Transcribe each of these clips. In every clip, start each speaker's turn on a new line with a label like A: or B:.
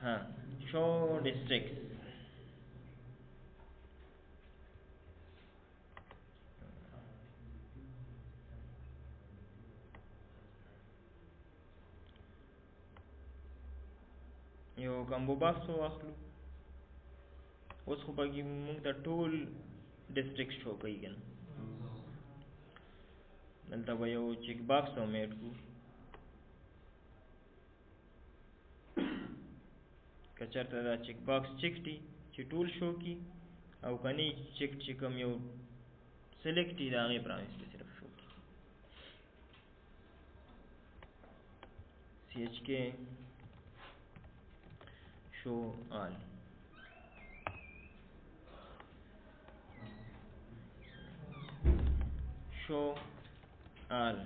A: हाँ, show districts. یو کمبو باکس واخلو. اوس خو پکې موږ ته ټول ډسټرکټ شو کوي که نه. دلته به یو چیک باکس هم ایډ کړو. که چېرته دا چیک باکس چیک دي چې ټول شو کي، او که نه چیک چې کوم یو سلیکټ دي د هغې پرانیس کې صرف شو کي. CHK show all. Show all.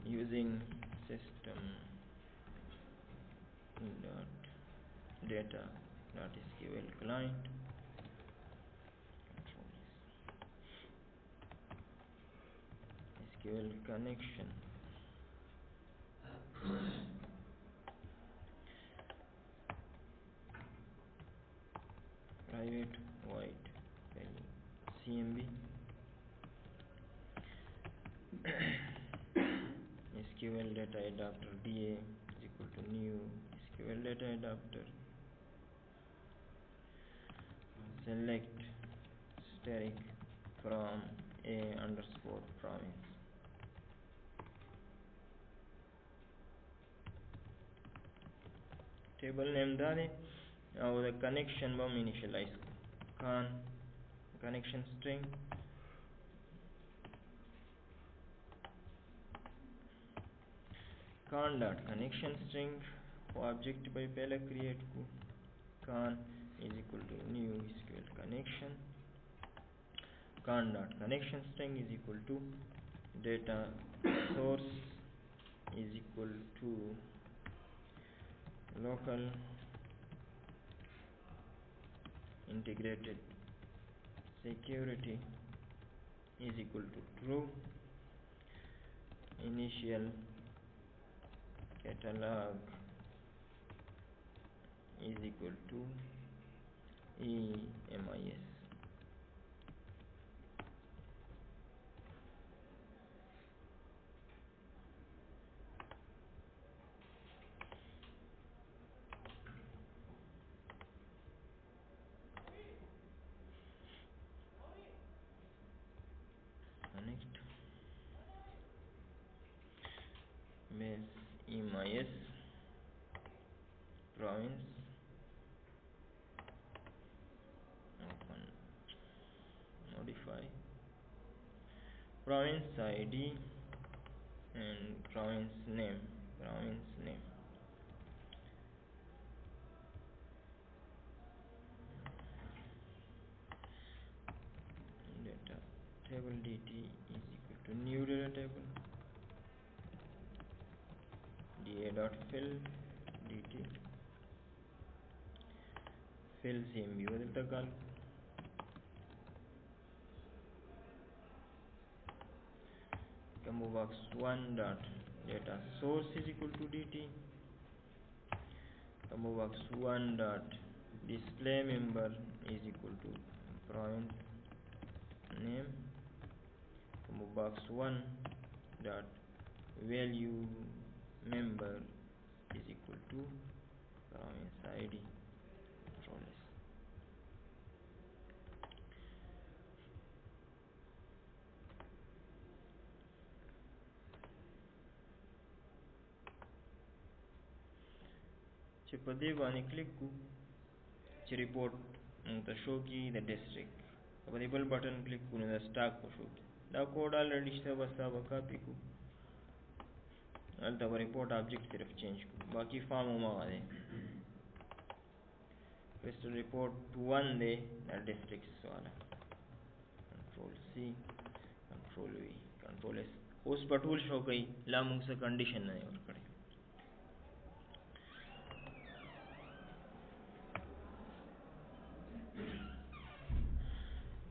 A: Using system dot data dot SQL client. SQL connection. Private void CMB. SQL data adapter DA is equal to new SQL data adapter. Select static from a underscore province. Table name dale او the connection bum initialize con connection string con dot connection string object by pehla create ko con is equal to new SQL connection. Con dot connection string is equal to data source is equal to local integrated security is equal to true. Initial catalog is equal to EMIS. Connect base EMIS province open modify province ID and province name data table DT is equal to new data table DA dot fill DT fill CMB बदलता काल combo box 1 dot data source is equal to DT combo box 1 dot display member is equal to province name combo box 1 dot value member is equal to province ID. Control S. چې په دې باندې کلیک کو چې ریپورت ته شو کی د ډیسټریکټ په دې بل بٹن کلیک کو نو د سٹاک په شو کی دا کوډ الریډي شته بس دا به کاپی کو الته به ریپورت آبجیکټ صرف چینج کو باقی فارم هم هغه دی crystal report 1 دی دا ډیسټریکټ والا کنټرول سی کنټرول وی کنټرول اس اوس په ټول شو کوي لا موږ څه کنډیشن نه ورکړي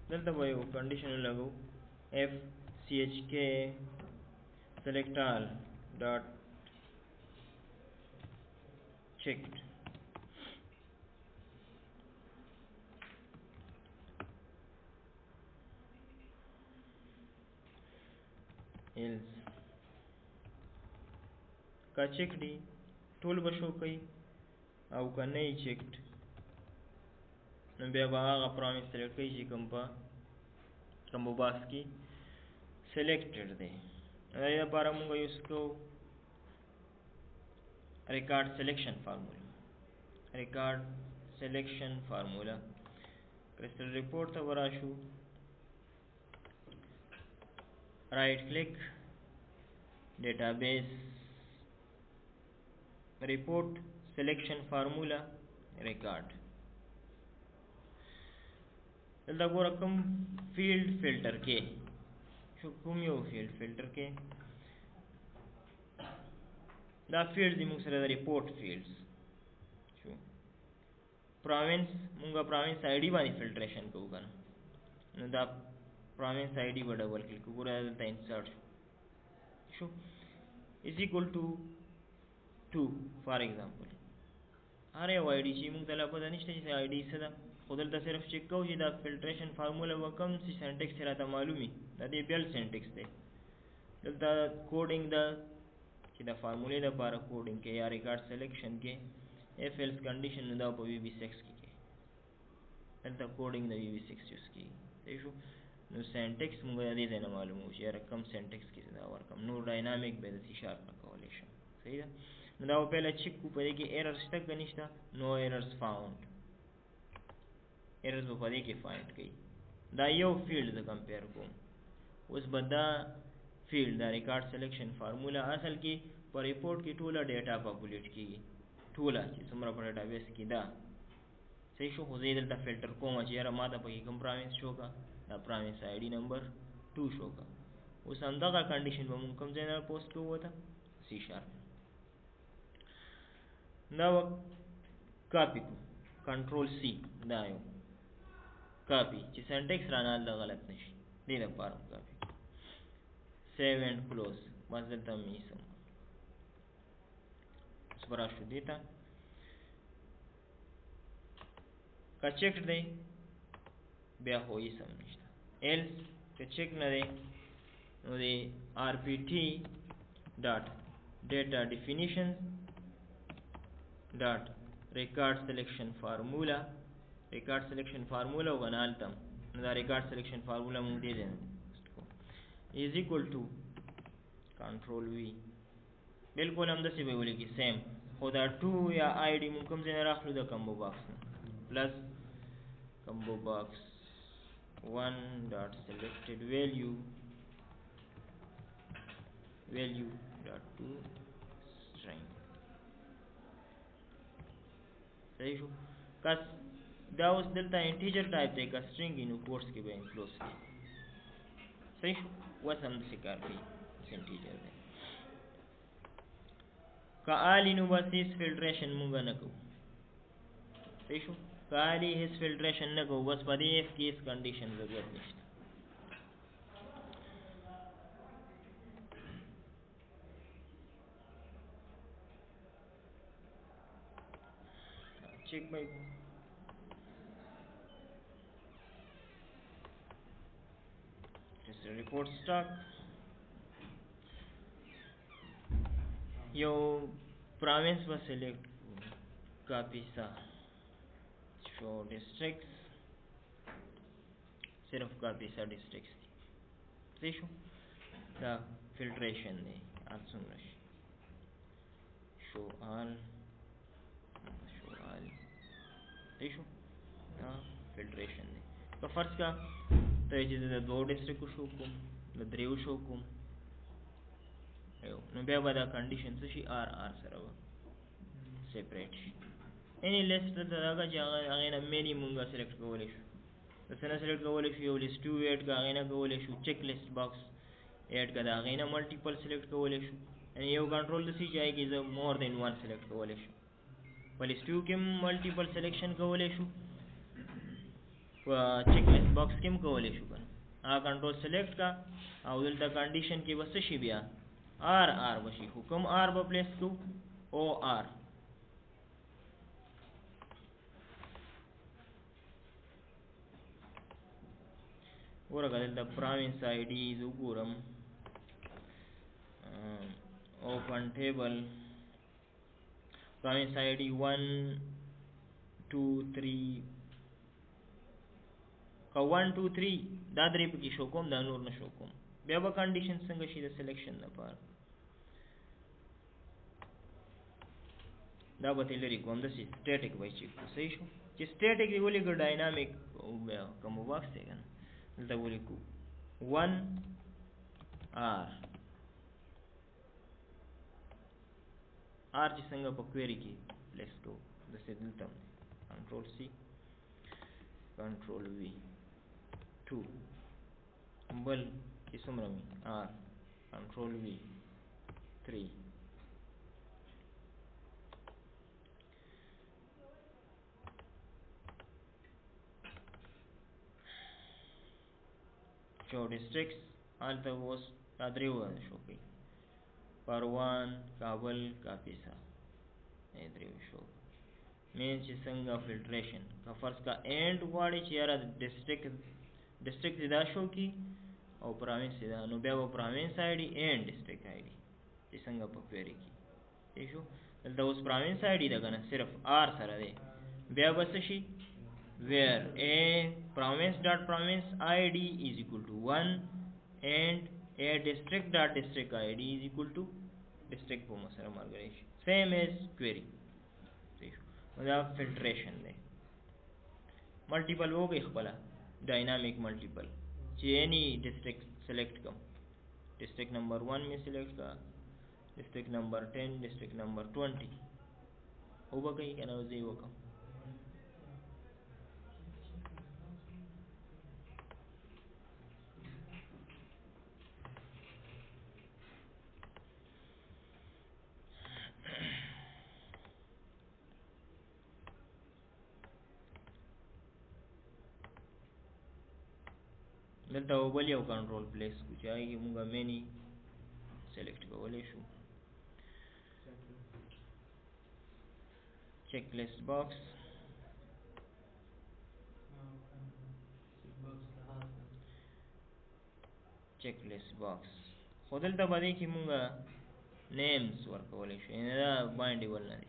A: دلته به یو کنډیشن لګو اف سی ایچ کې select all dot checked else کا چیک دی ټول بشو کوي او که نه یې چیکډ نو بیا به هغه پرامیس سلیکټ کوي چې کوم باکس کې سلیکټډ دی. د دې لپاره موږ یوز کوو ریکارډ سلیکشن فارمولا کرسټل ریپورټ ته وراشو رائټ کلیک database report selection formula record دلته ګوره کوم فیلډ فلټر کې شو کوم یو فیلډ فلټر کې دا فیلډ زموږ سره د ریپورټ فیلډز شو پروینس مونږه پروینس آی ډي باندې فلټریشن کوو کنه نو دا پروینس آی ډي به ډبل کلیک وګوره دلته انسرټ شو is equal to 2 for example هر یو آی ډي چې موږ ته لا پته نشته چې آی ډي څه ده خو دلته صرف چیک کوو چې دا فلټریشن فارموله به کوم چې سینټکس راته معلومي دا دې بیل سینټکس دی دلته کوډینګ ده چې دا فارمولې لپاره کوډینګ کې یا ریکارډ سلیکشن کې اف ایلس کنډیشن نو دا په وی بي 6 کې دلته کوډینګ د وی بي 6 یوز کیږي صحیح شو نو سینټکس موږ دې نه معلومو چې رقم سینټکس کې دا ورکم نو ډاینامیک به د سی شارپ نه کولای شم صحیح ده نو دا په پهله چیک کو پدې کې ایرر شته که نشته نو ایررز فاوند ایررز په دې کې فایند کړئ دا یو فیلډ د کمپیر کوم اوس به دا فیلډ دا ریکارډ سلیکشن فارمولا اصل کې په ریپورټ کې ټوله ډیټا پاپولیټ کیږي ټوله چې څومره په ډیټابیس کې ده صحیح شو خو زه دلته فلټر کوم چې یاره ما ته پکې کوم پرامیس شو کا دا پرامیس آی ډي نمبر 2 شو کا اوس همدغه کنډیشن به مونږ کوم ځای نه پوسټ کوو ته سی شارپ دا کاپی کو کنټرول سی دا یو کاپی چې سینټکس رانه د غلط نشي دې لپاره کاپی سیو اینڈ کلوز بس دلته مې سم اوس به راشو دې ته که چیک دی بیا خو یې سم نشته ایلس که چیک نه دی نو دی آر پی ټي ډاټ ډیټا ډیفینیشن ډاټ ریکارډ سلیکشن فارمولا وګنالتم نو دا ریکارډ سلیکشن فارمولا مونږ دې دی is equal to control v بالکل هم داسې به ولیکي سیم خو دا 2 یا آی ډي مونږ کوم ځای نه راخلو د کمبو باکس نه پلس combo box 1 dot selected value dot to string صحیح شو کس دا اوس دلته انټیجر ټایپ دی که string نو کوټس کې به انکلوز کی صحیح شو اوس هم داسې کار کوي انټیجر دی که آلی نو بس هیڅ فلټریشن مونږ نه کوو صحیح شو کالی هیڅ فلټریشن نه کوو بس په دې اف کې هیڅ کنډیشن ضرورت نشته چیک بای ریپورټ سٹاک یو پروینس به سلیکټ کاپی سا شو ډیسټرکټس صرف کاپی سا ډیسټرکټس دي صحیح شو دا فلټریشن دی هر څومره شي شو آل صحیح شو دا فلټریشن دی که فرض کا ته چې د دوه ډیسټرکټ شو کوم د دریو شو کوم نو بیا به دا کنډیشن څه شي آر سره به سپریټ شي any list ته راغی چې هغه نه مینی مونږه سلیکټ کولی شو د څه نه سلیکټ کولی شو یو لیست 2 ایډ کا هغه نه کولی شو چیک لیست باکس ایډ کا دا هغه نه ملټیپل سلیکټ کولی شو یعنی یو کنټرول د سی چای کې زه مور دین وان سلیکټ کولی شو په لیست 2 کې ملټیپل سلیکشن کولی شو چیک لیست باکس کې هم کولی شو کنه هغه کنټرول سلیکټ کا او دلته کنډیشن کې بس شي بیا آر بشي حکم آر به پلیس کو او آر ورګه دلته پروینس آی ډی زو ګورم open table province id 1 2 3 کا 1 2 3 دا درې پکې شو کوم دا نور نشو کوم بیا به کنډیشن څنګه شي د سلیکشن لپاره دا به لري کوم د سټیټیک وای چې صحیح شو چې سټیټیک دی ولې ګ ډاینامیک کوم واکس دی کنه دلته ولې کو 1 r چې څنګه په کویری کې پلیس کو د څه دلته کنټرول سی کنټرول وی 2 بل چې څومره وي آر کنټرول وی 3 شو ډیسټرکټس الته اوس دا درې و شو کوي پروان کابل کاپیسا درې شو مین چې څنګه فلټریشن کا فرض کا اینڈ غواړي چې یاره ډیسټرکټ دا شو کی او پروینس دا نو بیا و پروینس آی ډی اینڈ ډیسټرکټ آی ډی چې څنګه په کویری کې صحیح شو دلته اوس پروینس آی ډی دا کنه صرف آر سره دی بیا بس شي where a province.province id is equal to 1 and a district.district id is equal to district په مسره مرګري شي same as query دا فلټریشن دی ملټیپل وګي خپل ډاینامیک ملټیپل چې any district select کوم district number 1 में select کا district number 10 district number 20 او بګي کنه وځي وکم دلته وبل یو کنټرول پلیس کو چې هغه موږ مینی سلیکټ کولای شو چیک لیست باکس چیک لیست باکس خو دلته باندې کې موږ نیمز ورکولای شو نه دا باندې ولنه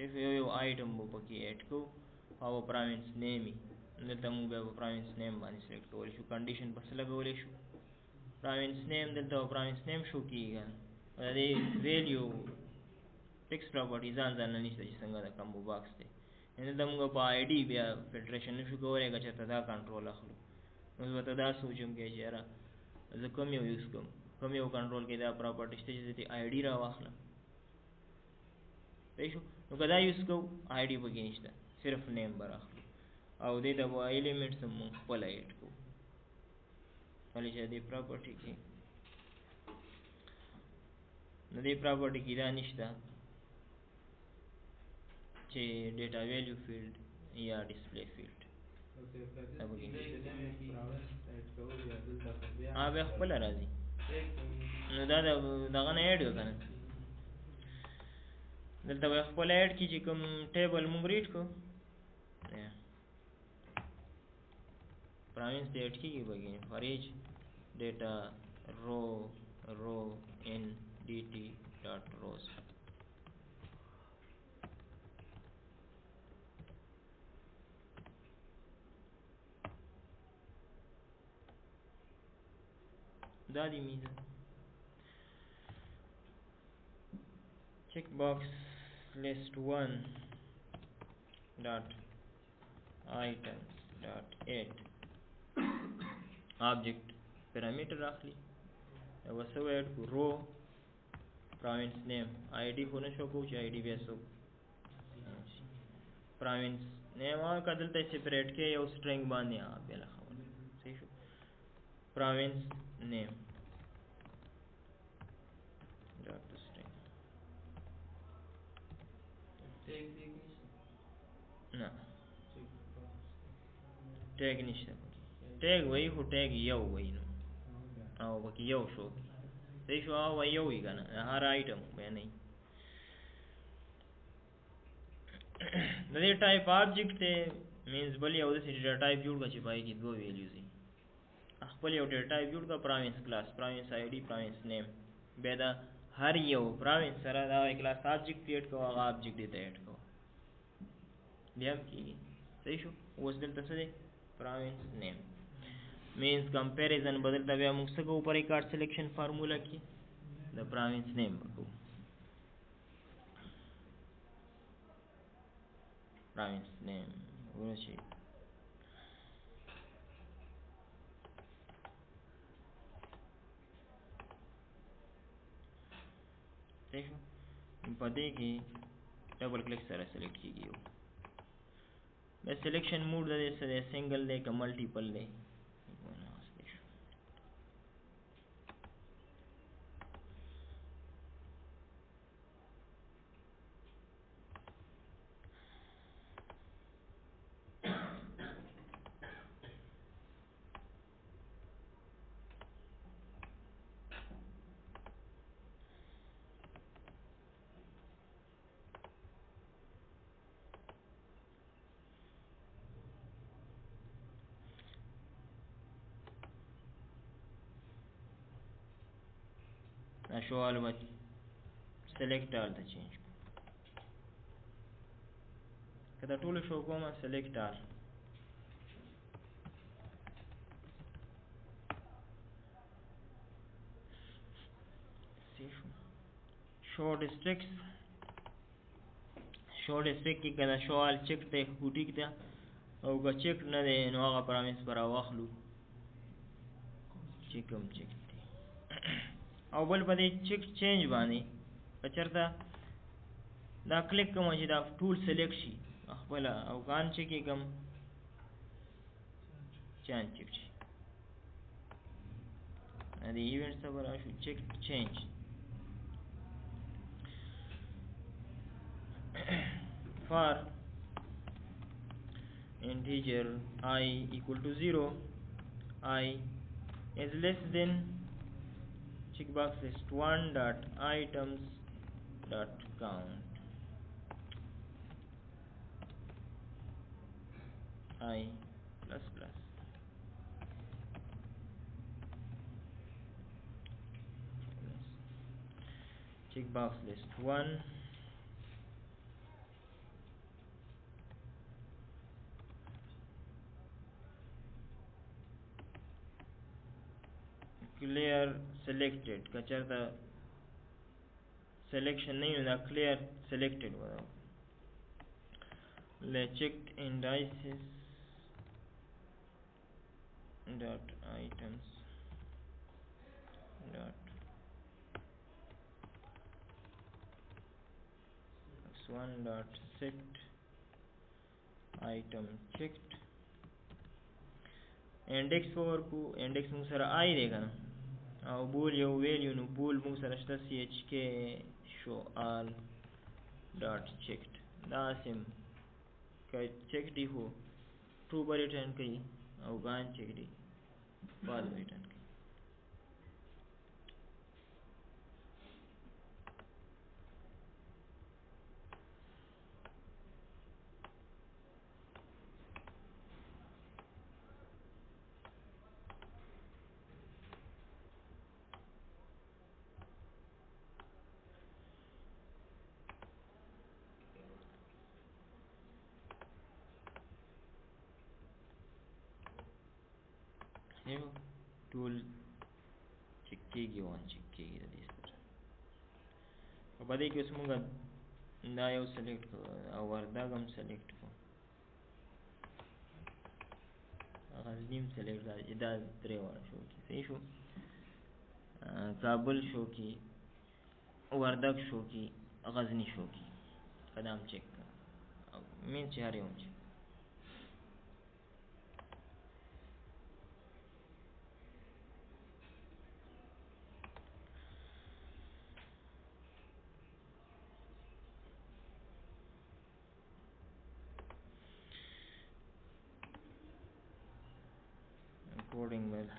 A: if یو آیټم مو پکې اډ کو او پروینس نیمي دلته موږ به پروینس نیم باندې سلیکټ کولای شو کنډیشن بس لګولای شو پروینس نیم دلته پروینس نیم شو کیږي دا دی ویلیو ټیکس پراپرټی ځان نشته چې څنګه دا کمبو باکس دی ان د موږ په آی ډی بیا فلټریشن نشو کولای چې دا کنټرول اخلو نو زه دا سوچم کې چې یاره زه کوم یو یوز کوم کوم یو کنټرول کې دا پراپرټی شته چې د آی ډی را واخلم پېښو نو کدا یوز کو آی ډی بګی نشته صرف نیم براخلو او دې د ایلیمنټس مو خپل ایډ کو ولې چې دې پراپرټی کې نو دې پراپرټی کې دا نشته چې ډیټا ویلیو فیلډ یا ډسپلی فیلډ به خپل راځي نو دا دغه نه ایډ وکنه دلته به خپل ایډ کی چې کوم ټیبل مونږ ریډ کو پروینس دې ایډ کیږي بګین فار ایچ ډیټا رو ان dt ډاټ روز دا دی میزه check box list 1 dot items dot add object parameter اخلي وسو add کو row province name id خو نشو کو چې id بیا سو province name او کدلته سپریټ کې یو string باندې بل خبر صحیح شو province name dot string نه ټیګ نشته ټیګ وای خو ټیګ یو وای نو او پکې یو شو صحیح شو او یو وی کنه هر آیټم بیانې د دې ټایپ آبجیکټ ته مینز بل یو د ډیټا ټایپ جوړ کړي چې پای کې دوه ویلیوز دي خپل یو ډیټا ټایپ جوړ کړه پروینس کلاس پروینس آی ډي پروینس نیم به دا هر یو پروینس سره دا کلاس آبجیکټ کریټ کوه هغه آبجیکټ دې ته اډ کوه بیا کې صحیح شو اوس دلته څه دی پروینس نیم means comparison بدلته بیا موږ څه کوو پر ریکارډ سلیکشن فارمولا کې د پروینس نیم وکړو پروینس نیم ورشي صحیح شو په دې کې ډبل کلیک سره سلیکټ کیږي د سلیکشن موډ د سره سنگل دی که ملټیپل دی show all but select all ته change کدا ټول شو کومه select all show districts کې کدا show all check ته کوټی ته او که چیک نه دی نو هغه پرامس پر واخلو چیکم چیک او بل په دې چیک چینج باندې کچرته دا کلیک کوم چې دا ټول سلیکټ شي خپل او کان چې کوم چان چیک شي دا ایونت سره شو چیک چینج for integer I equal to 0 I is less than checkbox list 1 dot items dot count I plus plus checkbox list 1 clear selected kachar selection nahi hona clear selected wala le checked indices dot items dot x1 dot set item checked index power को index مو سره I دی کنه او بول یو ویلیو نو بول مو سره شته chk show all dot checked دا سم که چیک دی هو ټرو به ریټرن کوي او ګان چیک دی فالس ریټرن کوي یو ټول چیک کیږي وان چیک کیږي د دې سره په باندې کې اوس موږ دا یو سلیکټ او وردا غم سلیکټ کو هغه نیم سلیکټ دا درې وان شو کی صحیح شو کابل شو کی وردګ شو کی غزنی شو کی قدم چیک او مين چاره اونچ کوډینګ باید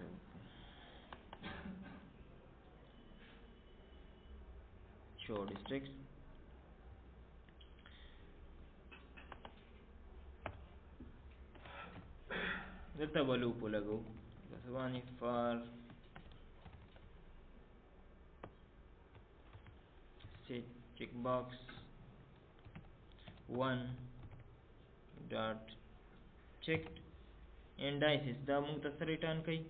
A: show districts دلته بلو په لګو بس باندې for set checkbox 1 dot checked indices دا موږ ته څه ریټرن کوي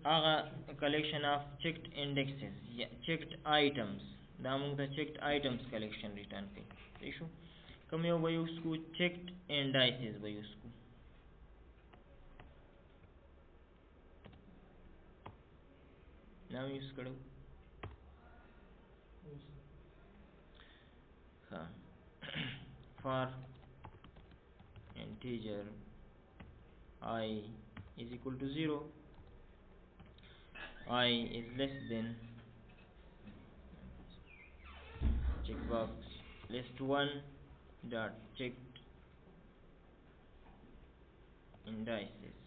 A: هغه collection of checked indexes یا checked items دا موږ ته checked items collection ریټرن کوي صحیح شو کوم یو به یوز کو checked indices به یوز کو نام یوز کړو for integer I is equal to 0 I is less than checkbox list 1 dot checked indices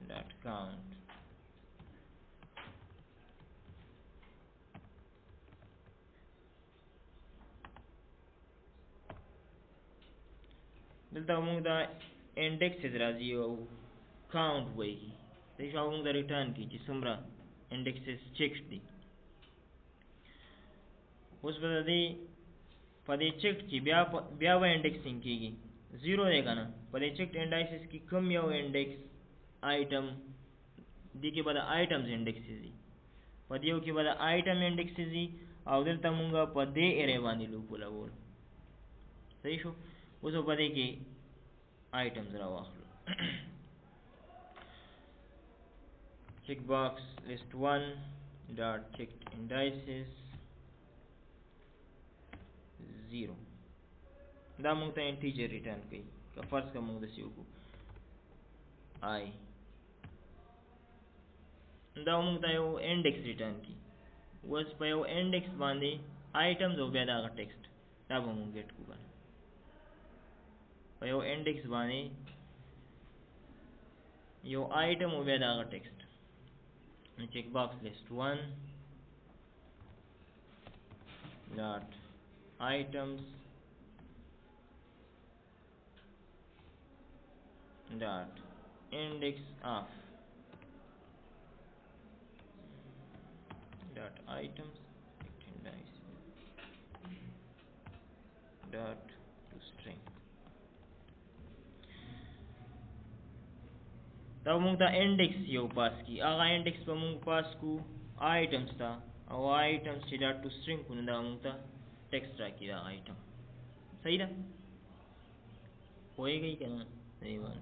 A: dot count دلته موږ دا indexes راځي او count وایي صحیح شو موږ دا ریټرن کی چې څومره indexes checked دي اوس به دې په دې checked کې بیا به indexing کیږي 0 دی کنه په دې checked indices کې کوم یو index item دي کې به د items indexes دي په دې کې به د item indexes دي او دلته موږ په دې ارې باندې لوپ لګول صحیح شو اوس په دې کې items راواخلو checkbox list 1 dot checked indices 0 دا موږ ته integer return کوي که فرض کوم موږ د سیو کو I دا موږ ته یو index return کی اوس په یو index باندې items او بیا دا text دا به موږ get کو کنه په یو index باندې یو item او بیا دا text checkbox list 1 dot items dot index of dot items index dot to string دا موږ دا index یو پاس کی هغه index په موږ پاس کو items تا او items چې دا to string کو نه دا موږ ته text راکی دا item صحیح ده وایي کنه صحیح وایي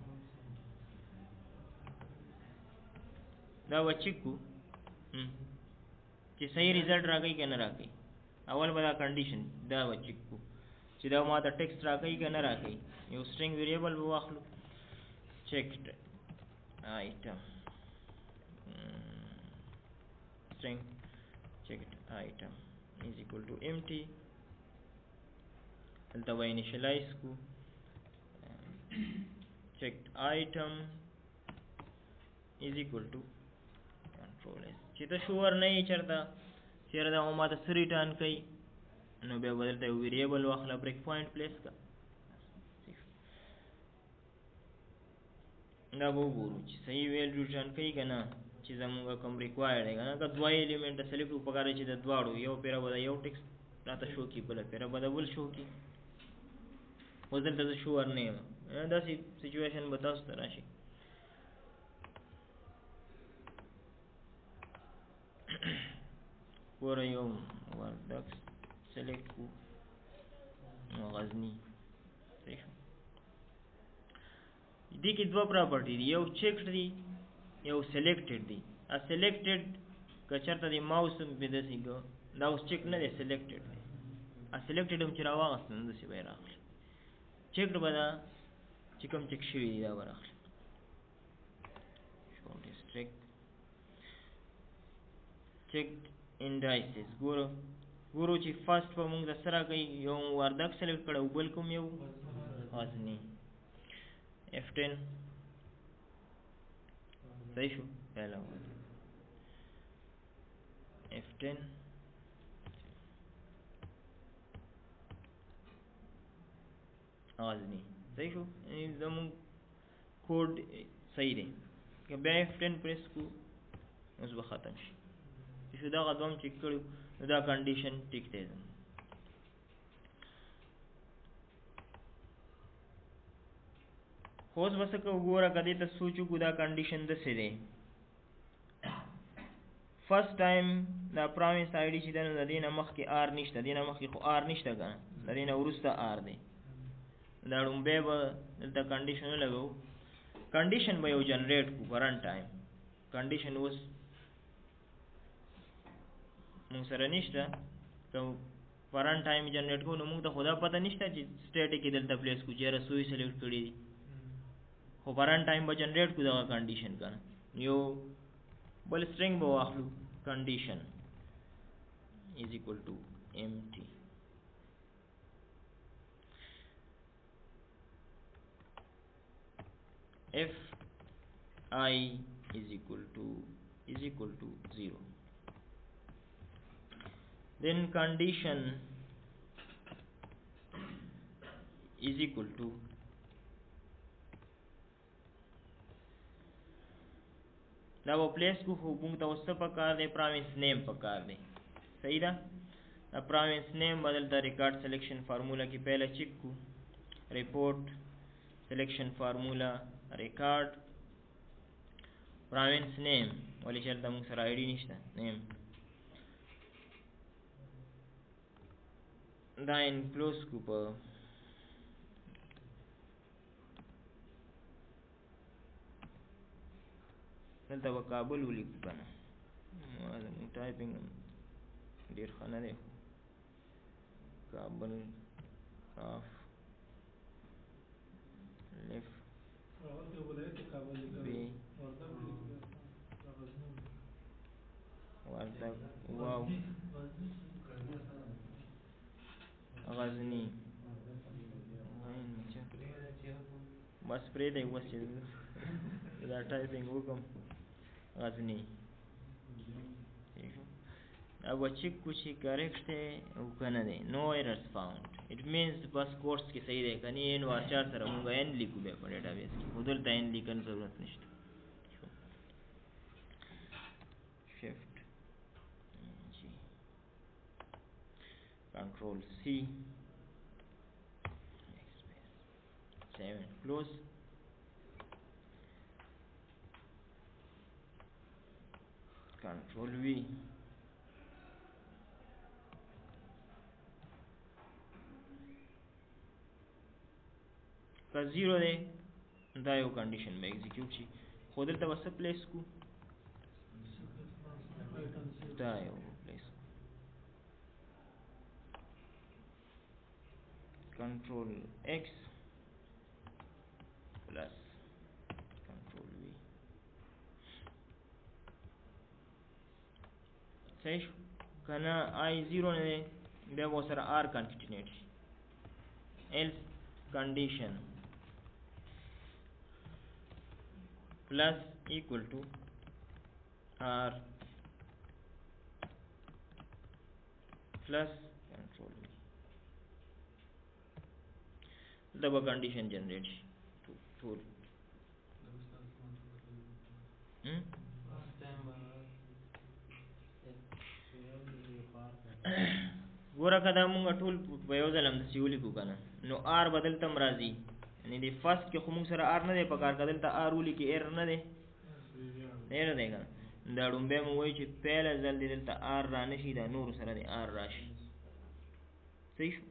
A: دا وچکو چې صحیح رزلټ راکې کنه راکې اول به دا کنډیشن دا وچکو چې دا ما ته ټیکسټ راکې کنه راکې یو string variable به واخلو checked item string checked item is equal to empty دلته به initialize کو checked item is equal to control s چې ته شور نه یې چرته چیرې دا ما ته څه ریټرن کوي نو بیا به دلته یو ویریبل واخله بریک پوینټ پلیس کا دا به وګورو چې صحیح ویلیو ریټرن کوي که نه چې زموږ کوم ریکوایر دی که نه که دوه ایلیمنټه سلیکټ وپکار چې د دواړو یو پیره به د یو ټکس راته شو کي بله پیره به د بل شو کي اوس دلته زه شور نه یم داسې سچویشن به تاسو ته راشي ګوره یو وردکس سلیکټ کو غزني صحیح شو دې کې دوه پراپرټي دي یو چیکډ دي یو سلیکټډ دي ا سلیکټډ که چېرته د ماوس په داسې کو دا اوس چیک نه دی سلیکټډ دی ا سلیکټډ هم چې راواغست نو داسې به راغلی چیکډ به دا چې کوم چیک شوي دي دا به راغلی شو ډسټریکټ checked indices ګورو چې فرست په موږ د سره کوي یو وردک سلیکټ کړو بل کوم یو غزني F10 صحیح شو پہلا ہوا F10 غزنی صحیح شو یعنی زمون کوډ صحیح دی که بیا F10 پریس کو اوس به ختم شي شو دا غدوم چک کړو دا کنډیشن ټیک دی اوس بس که وګوره کدی ته سوچو کو دا کنډیشن د څه دی فرست ټایم دا پروینس آی ډی چې د دینه مخکې آر نشته دینه مخکې خو آر نشته کنه د دینه وروسته آر دی دا لومبه به دلته کنډیشن لګو کنډیشن به یو جنریټ کو کرنٹ ټایم کنډیشن اوس مونږ سره نشته که کرنٹ ټایم جنریټ کو نو مونږ ته خدا پته نشته چې سټیټیک دلته پلیس کو چیرې سوی سلیکټ کړی دی خو کرنٹ ټایم به جنریټ کو دا کنډیشن کنه یو بل string به واخلو condition is equal to empty if I is equal to 0 then condition is equal to دا و پلیس کو خو مونږ ته اوس څه پکار دی پروینس نیم پکار دی صحیح ده دا پروینس نیم بدل دا ریکارډ سلیکشن فارمولا کې پہله چیک کو ریپورٹ سلیکشن فارمولا ریکارډ پروینس نیم ولې چېرته مونږ سره آی ډي نشته نیم دا انکلوز کو په دلته به کابل ولیکو که نه زموږ ټایپینګ ډېر ښه نه دی کابل کاف لف بی وردګ واو غزنی بس پرېږدی اوس چې دا ټایپینګ وکړم غزنی अब चेक कुछ करेक्ट है او کنه دی نو ایررز فاوند اٹ مینز بس کورس کې صحیح دی کني ان وارچار سره موږ ان لیکو به په ډیټابیس کې خودل ته ان لیکن ضرورت نشته شیفت جی کنټرول سی 7 کلوز کنټرول وی که زیرو دی دا یو کنډیشن به ایگزیکیوټ شي خو دلته به څه پلیس کو دا یو پلیس کنټرول ایکس پلس کنټرول وی صحیح شو که نه آی زیرو نه دی بیا به ورسره آر کنټینیټ شي ایلس condition plus equal to r plus control double condition generate tool ګوره که دا مونږ ټول په یو ځل همداسې ولیکو که نه نو آر به دلته هم راځي یعنې د فرست کې خو مونږ سره آر نه دی په کار که دلته آر ولیکي ایر نه دی ایر دی که نه دا ډومبی مو وایي چې پهله ځل دی دلته آر را نه شي دا نورو سره دی آر را شي صحیح شو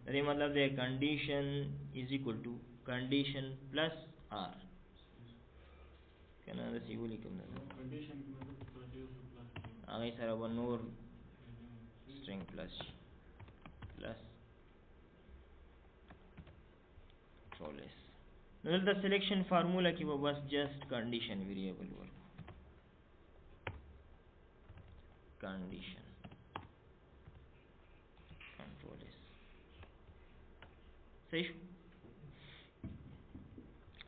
A: د دې مطلب دی کنډیشن از ایکول ټو کنډیشن پلس آر که نه داسې ولیکم هغې سره به نور string plus control s نو دلته سلیکشن فارمولا کې به بس جست کنډیشن ویریبل ورکو کنډیشن کنټرول s صحیح شو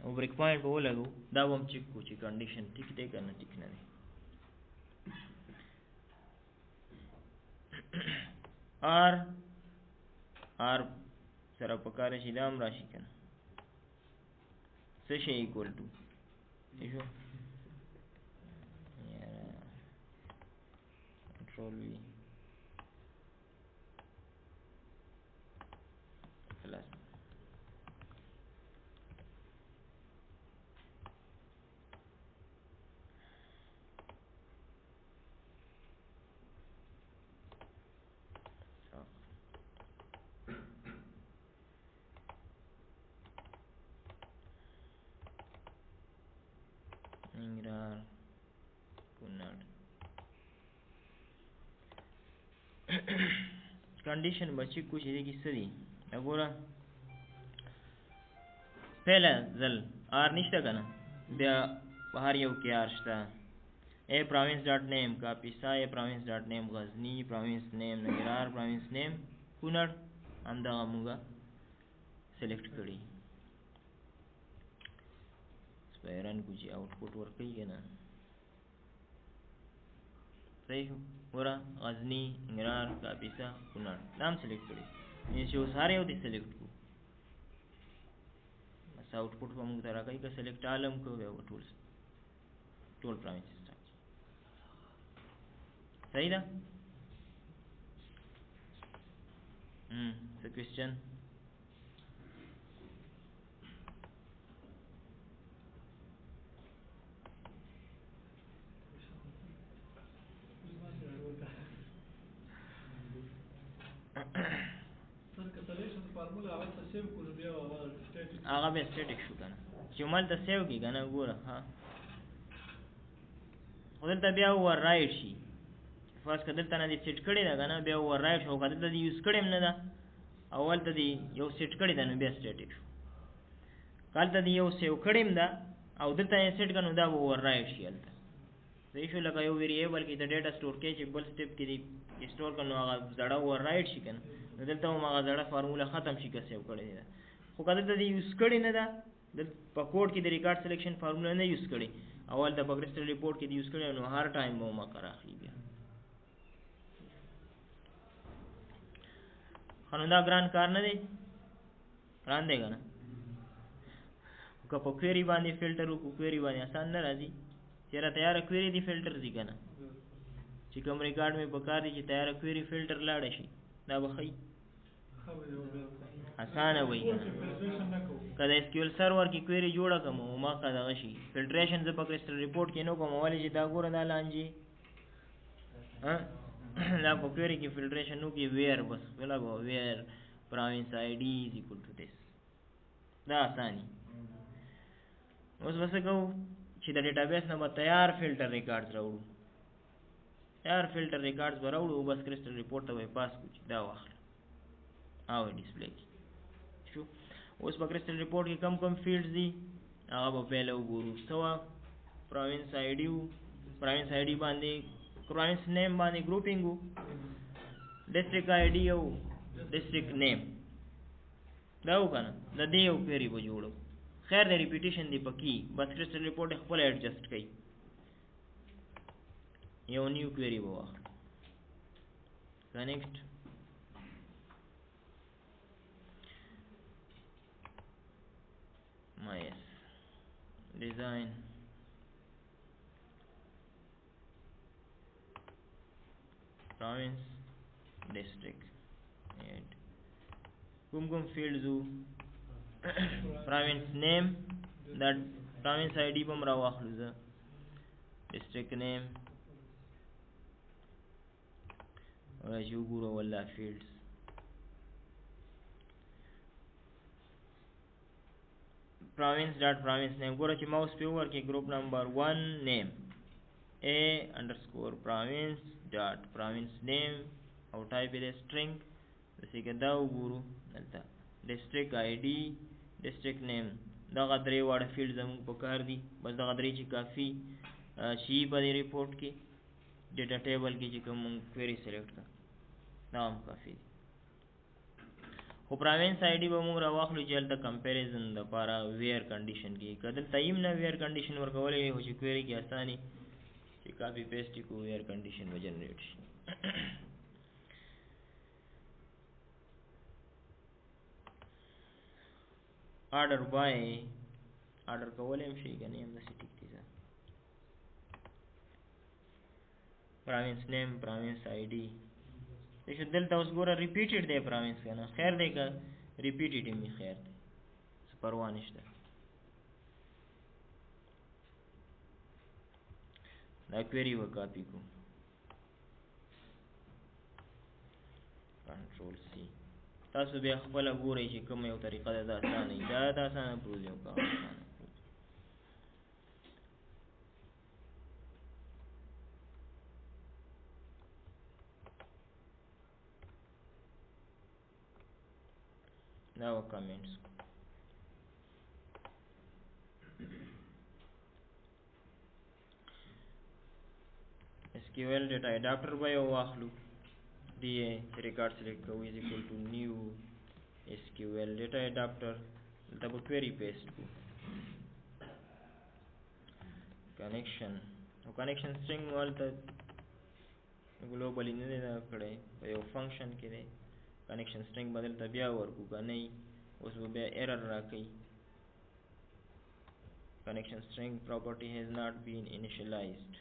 A: او بریک پوینټ به ولګو دا به هم چک کو چې کنډیشن ټیک دی که نه ټیک نه دی آر سره پکاره چې دا هم راشي که نه څه شی ایکول ټو څه شو کنټرول وي خلاص ننګرهار کونړ کنډیشن به چک کو چې دې کې څه دي وګوره پهله ځل آر نشته که نه بیا په هر یو کې آر شته اے پروینس ډاټ نیم کاپیسا اے پروینس ډاټ نیم غزنی پروینس نیم ننګرهار پروینس نیم کونړ همدغه موږ سلیکټ کړي رن کو چې آوټپوټ ورکوي که نه صحیح شو ګوره غزني ننګرهار کاپیسا کونړ دا هم سلیکټ کړي چې اوس هر یو دې سلیکټ کړو بس آوټپوټ به موږ ته راکوي که سلیکټ آل هم کوو بیا به ټول پروینسز راکوي صحیح ده څه کوېسچن هغه بیا سټیټیک شو که نه چې همالته سیو کړي که نه ګوره ها خو دلته بیا اوور رایډ شي فرض که دلته نه دې سیټ کړې ده که نه بیا اوور رایډ شو که دلته دې یوز کړې هم نه ده او هلته دې یو سیټ کړې ده نو بیا سټیټیک شو که هلته دې یو سیو کړې هم ده او دلته یې سیټ کړه نو دا به اوور رایډ شي هلته صحیح شو لکه یو ویریبل کې د ډیټا سټور کې چې بل سټیپ کې دې سټور کړه نو هغه زړه اوور رایډ شي که نه نو دلته هم هغه زړه فارموله ختم شي که سیو کړې ده خو که دلته دې یوز کړې نه ده په کوډ کې د ریکارډ سلیکشن فارموله نه یوز کړې او هلته په کرسټل ریپورټ کې دې یوز کړې نو هر ټایم به مقر اخلي بیا ښه نو دا ګران کار نه دی ګران دی که نه که په کویري باندې فلټر وکړو کویري باندې آسان نه راځي چېرې تیاره کویري دي فلټر ځي که نه چې کوم ریکارډ مې په کار دی چې تیاره کویري فلټر لاړه شي دا به ښایي اسانه وي که د SQL سرور کې کویري جوړه کړم او ما که دغه شي فلټریشن زه په کرسټل ریپورټ کې نه کوم ولې چې دا ګوره دا لانجې دا په کویري کې فلټریشن نو کې ویر بس ولګو ویر پروینس آی ډي از ایکول ټو دس دا اساني اوس به څه کوو چې د ډیټابیس نه به تیار فلټر ریکارډز راوړو تیار فلټر ریکارډز به راوړو او بس کرسټل ریپورټ ته به یې پاس کړو چې دا واخله او ډسپلی کی شو اوس په کرسټل ریپورټ کې کم کم فیلډز دي هغه به پهله وګورو سوا پروینس آی ډي پروینس آی ډي باندې پروینس نیم باندې ګروپینګ وو ډسټرکټ آی ډي او ډسټرکټ نیم دا و که نه د دې یو کویري به جوړو خیر د ریپیټیشن دی پکې بس کرسټل ریپورټ یې خپله ایډجسټ کوي یو نیو کویري به واخلو کنیکټ مایس ډیزاین province district and کوم fields وو province name that province ID بم را واخلو زه district name راځو ګورو ولا fields province name ګوره چې ماوس په ور کې group number 1 name a_province name او type it string دسې کې دا وګورو دلته district id district name دا غدري واړه فیلډ زموږ په کار دي بس دا غدري چې کافي شي په دې ریپورټ کې ډیټا ټیبل کې چې کوم کويري سلیکټ کړه دا هم کافي خو پراوینس آی ډي به موږ راواخلو چې هلته کمپیریزن دپاره ویر کنډیشن کې که دلته ایم نه ویر کنډیشن ورکولی وي خو چې کویري کې اساني چې کاپي پیسټ یې کوو ویر کنډیشن به جنریټ شي آرډر بای آرډر کولی هم شي که نه همداسې ټیک دي پراوینس نیم پراوینس آی ډي شو دلته اوس ګوره ریپیټډ دی پراوینس که نه خیر دی که ریپیټډ هم خیر دی څه پروا نشته دا کویري به کاپي کو کنټرول سی تاسو بیا خپله ګورئ چې کوم یو طریقه ده دا اسانه وي دا اسانه پروز یو کار اسانه دا و کامنټس SQL data adapter به یو واخلو DA record select کوو is equal to new SQL data adapter دلته به query paste کو connection او connection string مو هلته globally نه دی دا کړی په یو function کې دی connection string به دلته بیا ورکو که نه اوس به بیا error راکوي connection string property has not been initialized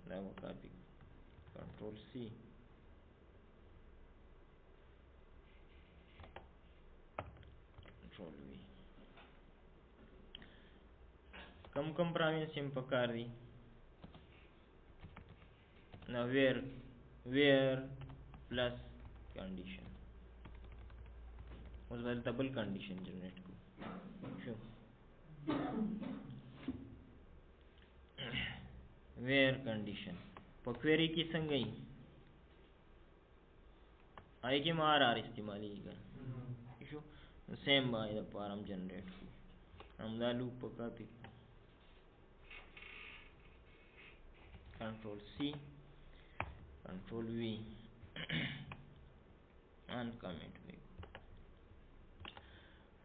A: دا به copy control C control V کم پراوینس هم پکار دی now where plus condition اوس به دلته بل condition جنریټ کو شو where condition په query کې څنګه ای آی کې مار استعمالیږي شو سیم باندې د پارم جنریټ کو همدا لوپ په کاپي control C control V and comment me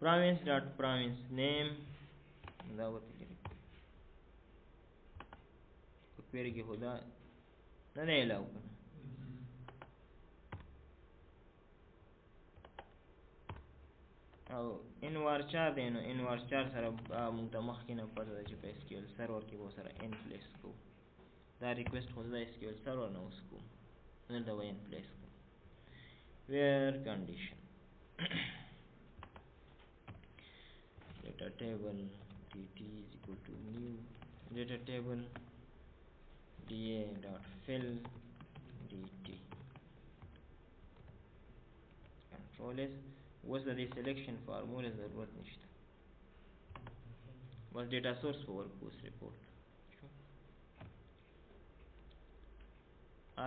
A: province dot province name دا وته کې query کې خدا نه نه علاوه کنه او ان وارچار دی نو ان وارچار سره موږ ته مخکې نه پته ده چې په SQL سرور کې به سره ان پلیس کو دا ریکوست خو د SQL سرور نه اوس کوم دلته به ان پلیس کو where condition data table dt is equal to new data table da dot fill dt control s اوس د دې سلیکشن فارموله ضرورت نشته بس ډیټا سورس په ورکو اوس ریپورټ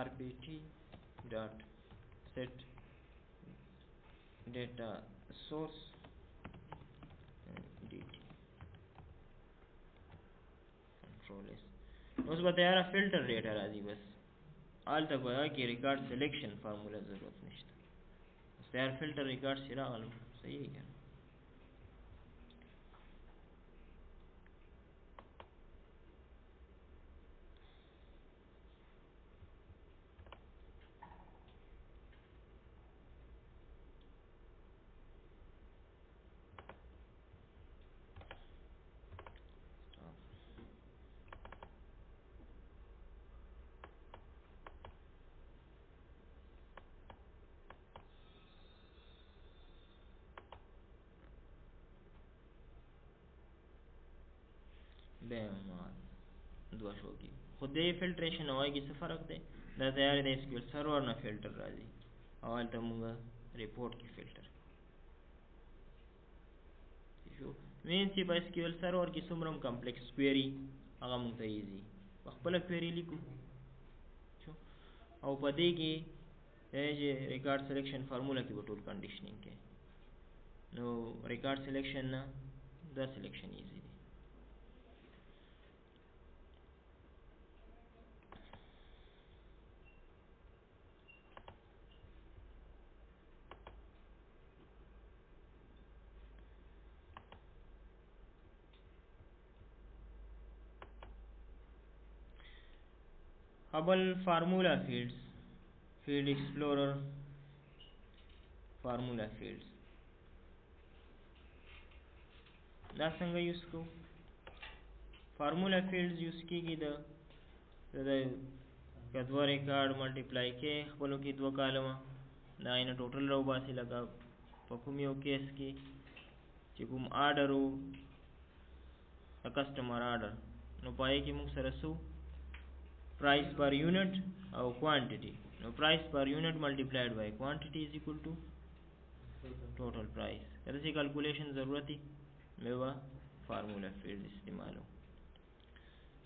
A: rpt dot set data source dt control s اوس به تیاره فلټر ډیټا راځي بس آلته به کې ریکارډ سلیکشن فارموله ضرورت نشته تیار فلټر ریکارډ سی راغلو صحیح دی کنه دوه شو کی خو دې فلټریشن او هغه څه فرق دی دا تیار دی SQL سرور نه فلټر راځي او البته موږ ریپورت کې فلټر شو مین چې په SQL سرور کې څومره کمپلیکس کویری هغه موږ ته ایزي خپل کویری لیکو شو او په دې کې چې ریکارډ سلیکشن فارمولا کې ټول کنډیشنینګ کې نو ریکارډ سلیکشن نه دا سلیکشن ایزي دی Hubble formula fields, field explorer formula fields دا څنګه یوز کو فارمولا فیلډز یوز کیږي د کدوه ریکارډ ملټیپلای کې خپلو کې دوه کالمه دا یې ټوټل راو باسي لکه په کوم یو کیس کې چې کوم آرډر و د کسټمر آرډر نو پای کې موږ سره سو price per unit او quantity نو price per unit multiplied by quantity is equal to total price کله چې کیلکولیشن ضرورتي मेवा formula field इस्तेमाल हो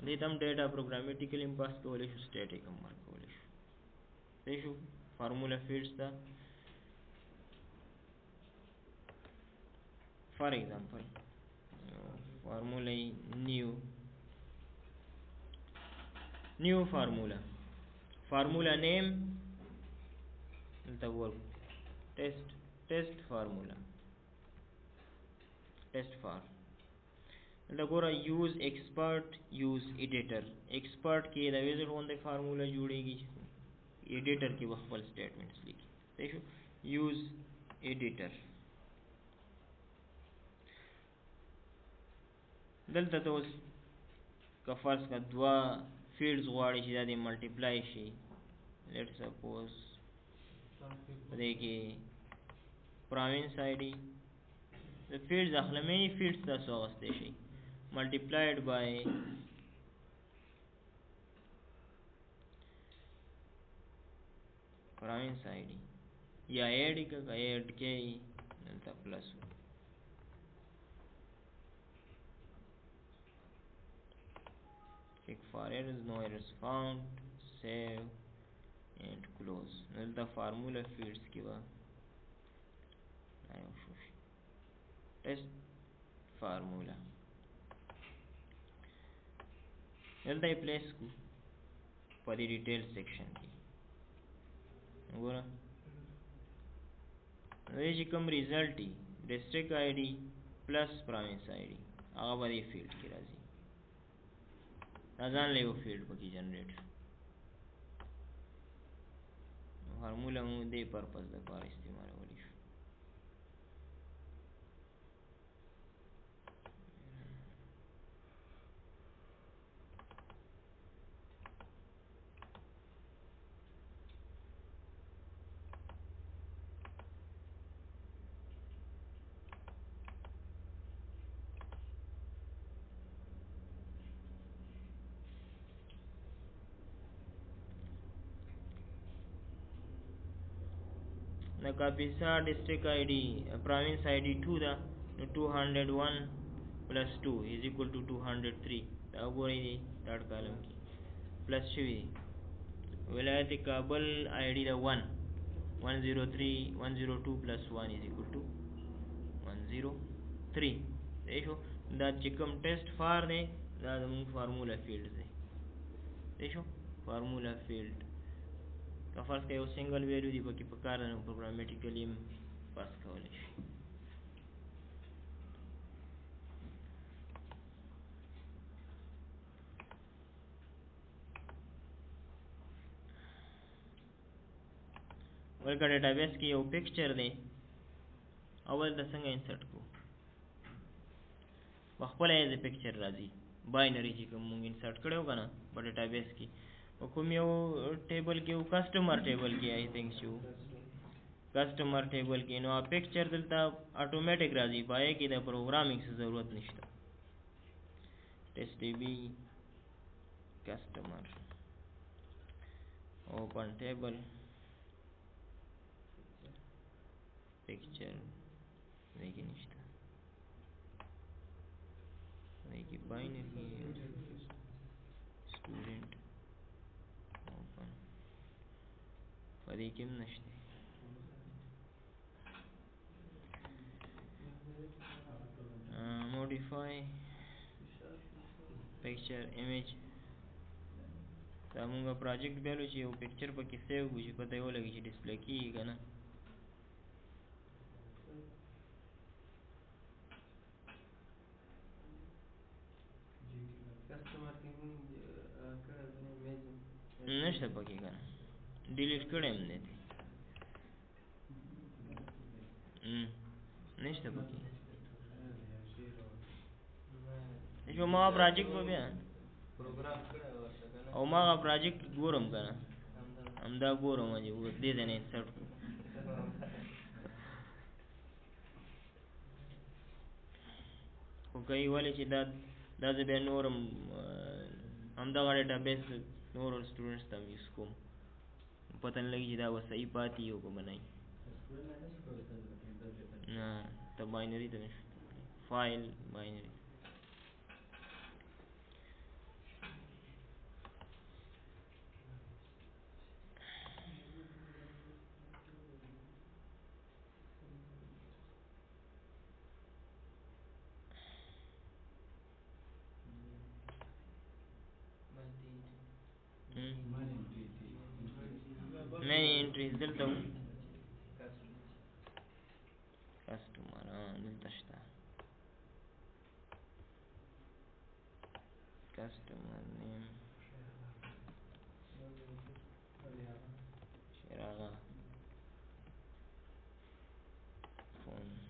A: लेतम data programmatically पास कोले शु स्टैटिक अमर कोले शु देशु formula fields दा for example formula new formula name the word test formula test for لګورا use expert use editor expert کې دا ویزر اون د فارمولا جوړیږي editor کې خپل سټیټمنټس لیکي دیکھو use editor دلته توس کفارس کا دوا فیلډز غواړي چې دا د ملټیپلای شي لیټس سپوز دې کې province id the fields اخلا many fields تاسو واغسته شي multiplied by province id या add के دلته plus check for errors no errors found save and close دلته formula fields کې وا आयो شو test formula دلته پلیس کو په دې ډیټیل سیکشن کې وګوره دې چې کوم ریزلټ دی ډیسټریکټ آی ډي پلس پروینس آی ډي هغه به دې فیلډ کې راځي ځان له یو فیلډ پکې جنریټ فارمولا مو دې پرپز لپاره استعمالولی شو the Kapisa district ID province ID 2 da 201 plus 2 is equal to 203 da وګورئ دی third column کې plus شوی ولایت کابل ID da 1 103 102 plus 1 is equal to 103 دیکھو دا چې کوم ټیسټ فار دی دا زموږ فارمولا فیلډ دی دیکھو فارمولا فیلډ فرض کړئ یو سنگل ویلیو دی پکې پکار نه پروګرامیټیکلی پاس کولی شي ولکه ډیټابیس کې یو پکچر دی اول د څنګه انسرټ کو خپل ایز پکچر راځي باینری چې کوم مونږ انسرټ کړو کنه په ډیټابیس کې کوم یو ټیبل کې یو کسٹمر ټیبل کې آی تھنک شو کسٹمر ټیبل کې نو پکچر دلته اتوماتیک راځي پای کې د پروګرامینګ څه ضرورت نشته ټیسټ ډی بی کسٹمر اوپن ټیبل پکچر لیکن نشته لیکن باینری student open पदे केम नशते modify picture image तमंगा प्रोजेक्ट बेलो ची वो पिक्चर पर किसे बुझी पता है वो लगी ची डिस्प्ले की का ना نشته پکې کنه ډیلیټ کړم نه دي نشته پکې جو ما پروجیکټ په بیا پروګرام کړه ورته کنه او ما پروجیکټ ګورم کنه همدا ګورم چې و دې نه انسرټ خو کوي ولې چې دا زه بیا نورم همدغه ډیټابیس نور سټوډنټس ته یوز کوم پته نه لګي چې دا به صحیح پاتې وي او که به نه وي نه ته باینري ته نشو فایل باینري many entries دلته customer دلته شته customer name شراغه phone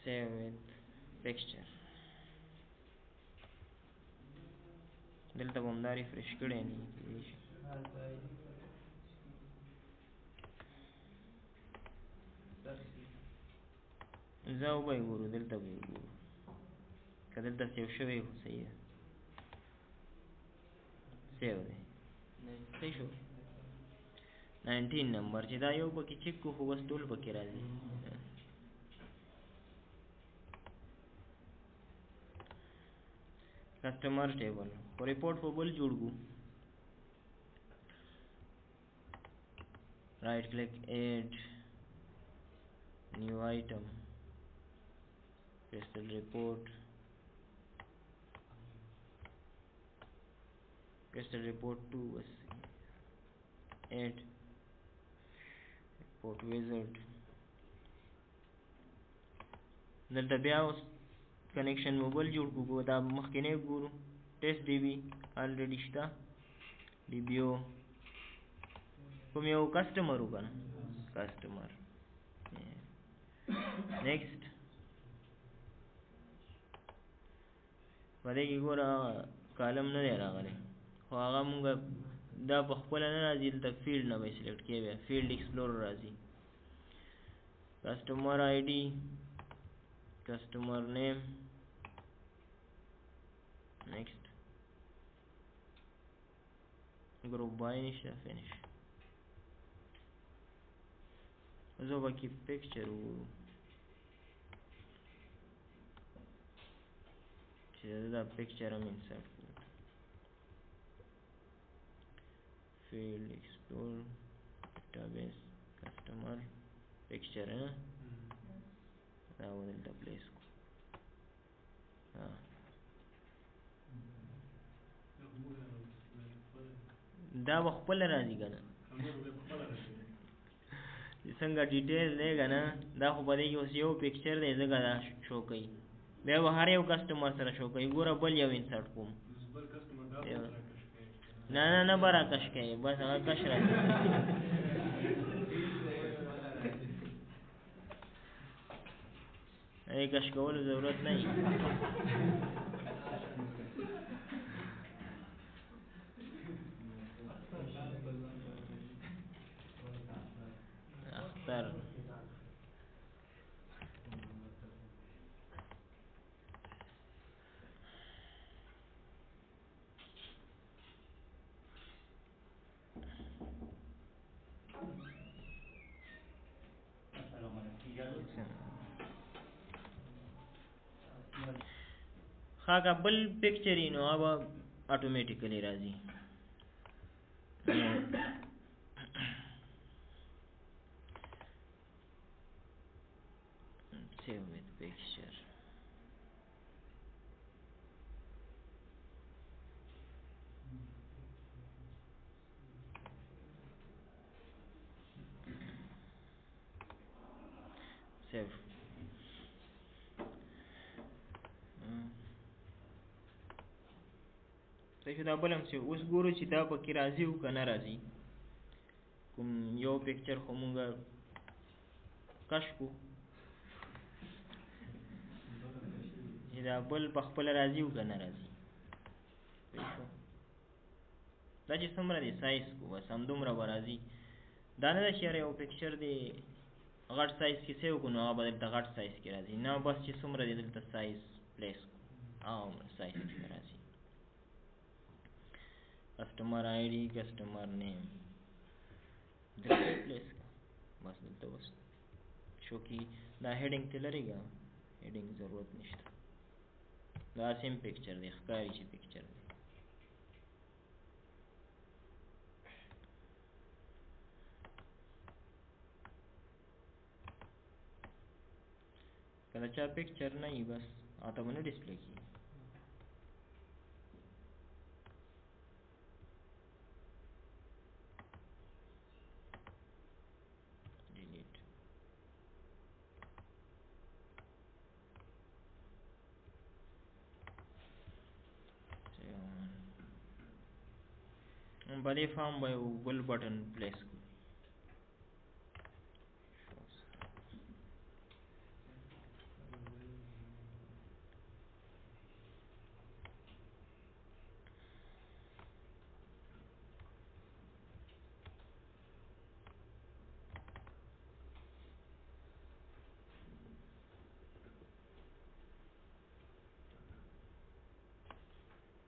A: save with picture دلته به همدا ریفرش کړی نه زه به یې ګورو دلته به یې ګورو که دلته سیو شوی خو صحیح ده سیو دی صحیح شو 19 نمبر چې دا یو پکې چک کو خو بس ټول پکې راځي کسٹمر ٹیبل اور رپورٹ کو بل جوڑ گو رائٹ کلک ایڈ نیو آئٹم پیسٹل رپورٹ ٹو بس ایڈ رپورٹ ویزرڈ دلته بیا اوس کنیکشن موبایل جوړ کو دا مخکینه ګورو ټیسټ ډی بی الریډي شته ډی بی او کوم یو کسٹمر وګڼه کسٹمر نیکسٹ باندې کې ګوره کالم نه راغلی خو هغه مونږ دا په خپل نه راځي د فیلډ نه به سلیکټ کیږي فیلډ ایکسپلورر راځي کسٹمر آئی ڈی کسٹمر نیم next group by نشته finish زه به کې picture وګورو چې دا picture هم insert کړو field explore database customer picture دا ودلته place کو دا خپل راځي کنه څنګه ډیټیل دی کنه دا خو بده یو سیو پکچر دی زګا شو کوي بیا هر یو کسٹمر سره شو کوي ګوره بل یو انسرټ کوم بل کسٹمر دا نه برا کش کوي بس هغه کش راځي ای کش کول ضرورت نه اختر خاکه بل پکچر نو اب اتوماتیکلی راځي save with picture. Save. صحیح دا بل هم چې اوس ګورو چې دا پکې راځي او که نه راځي. کوم یو پکچر خو مونږ کش کو چې دا بل په خپله راځي او که نه راځي. صحیح شو. دا چې څومره دی سایز کو بس همدومره به راځي. دا نه ده چې یاره یو پکچر دی غټ سایز کې سیو کو نو هغه به دلته غټ سایز کې راځي. نه بس چې څومره دی دلته سایز پلیس کو هغه سایز کې راځي. customer ID customer name دلته پلیس کا بس دلته بس شو کی دا هیډینګ ته لري ګا هیډینګ ضرورت نشته. دا سیم پکچر دی ښکاری چې پکچر دی. کله چا پکچر نه وي بس هغه ته به نه ډسپلی کېږي. په دې فارم به یو بل بټن پلیس کړو.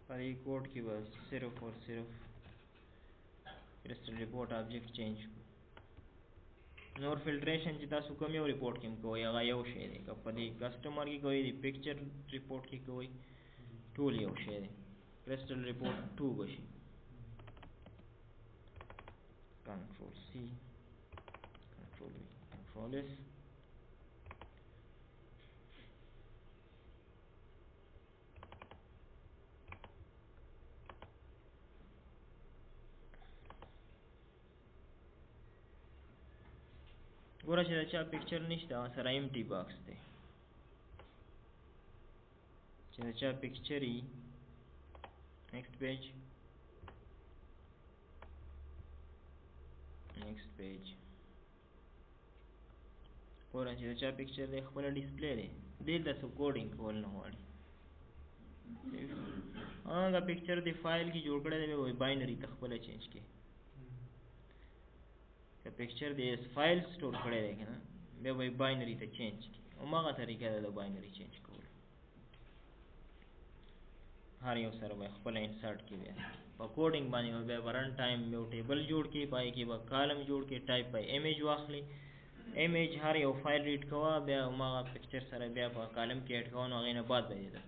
A: په دې کوډ کې به صرف اور صرف crystal report object change کو. نور فلټریشن چې تاسو کوم یو ریپورټ کې کوئ هغه یو شی دی. که په دې کسټمر کې کوئ د پکچر ریپورټ کې کوئ ټول یو شی دی. crystal report 2 بشي. control C control V control S ګوره چې دا چا پکچر نشته هغه سره empty box دی. چې دا چا پکچر وي next page ګوره چې دا چا پکچر دی خپله ډسپلی دی دلته څه کوډینګ کول نه غواړي. هغه پکچر دی فایل کې جوړ کړی دی بیا باینري ته خپله چینج کړي. که پکچر دی فایل سٹور کړی دی که نه بیا به یې باینري ته چینج کړي. هماغه طریقه ده د باینري چینج کول. هر یو سره به خپله انسرټ کړي. بیا په کوډینګ باندې به بیا رن ټایم یو ټیبل جوړ کړي په هغې کې به کالم جوړ کړي ټایپ به ایمیج واخلي. ایمیج هر یو فایل ریډ کوه بیا هماغه پکچر سره بیا په کالم کې ایډ کوه نو هغې نه بعد به دې ته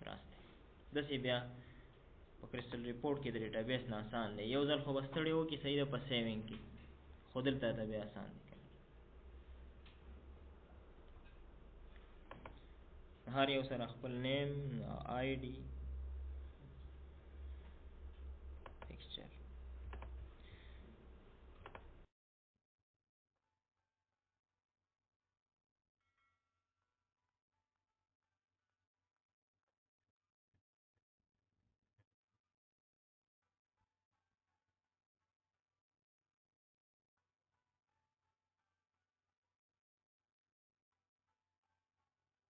A: راستی. داسې بیا په کرسټل ریپورټ کې د ډیټابیس نه آسان دی. یو ځل خو به ستړی وکړي صحیح ده په سیوینګ کې خو دلته ته بیا آسان دی. هر یو سره خپل نیم آی ډي